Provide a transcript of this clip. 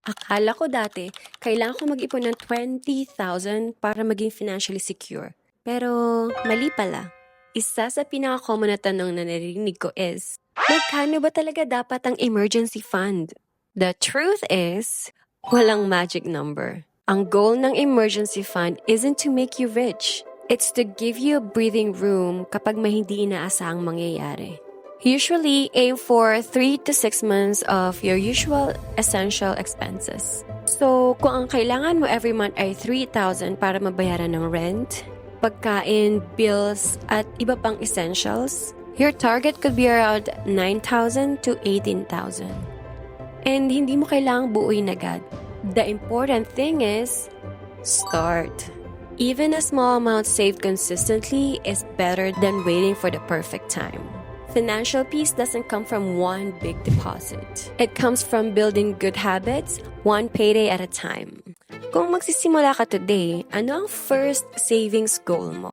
Akala ko dati, kailangan ko mag-ipon ng 20,000 para maging financially secure. Pero mali pala. Isa sa pinaka-common na tanong na narinig ko is, magkano ba talaga dapat ang emergency fund? The truth is, walang magic number. Ang goal ng emergency fund isn't to make you rich. It's to give you a breathing room kapag may hindi inaasahang mangyayari. Usually, aim for 3 to 6 months of your usual essential expenses. So, kung ang kailangan mo every month ay 3,000 para mabayaran ng rent, pagkain, bills, at iba pang essentials, your target could be around 9,000 to 18,000. And hindi mo kailangang buuin agad. The important thing is, start. Even a small amount saved consistently is better than waiting for the perfect time. Financial peace doesn't come from one big deposit. It comes from building good habits, one payday at a time. Kung magsisimula ka today, ano ang first savings goal mo?